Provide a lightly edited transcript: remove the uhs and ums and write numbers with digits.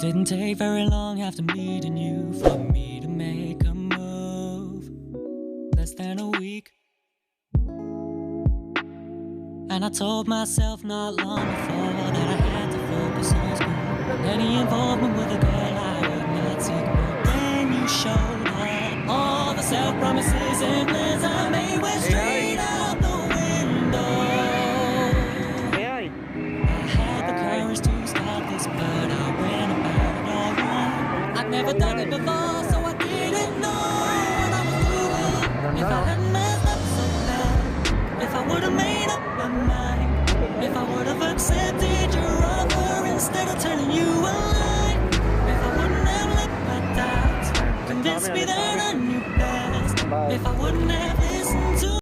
Didn't take very long after meeting you for me to make a move. Less than a week, and I told myself not long before that I had to focus on school. Any involvement with a girl I would not seek. But when you showed up, all the self-promises and plans I made went straight out the window. I had the courage to start this, but I went about it all wrong. I'd never done it before, so I didn't know what I was doing. If I hadn't messed up so bad, if I would've made up my mind, if I would've accepted your offer instead of telling you a lie, if I wouldn't have let my doubts convince me that I knew best, if I wouldn't have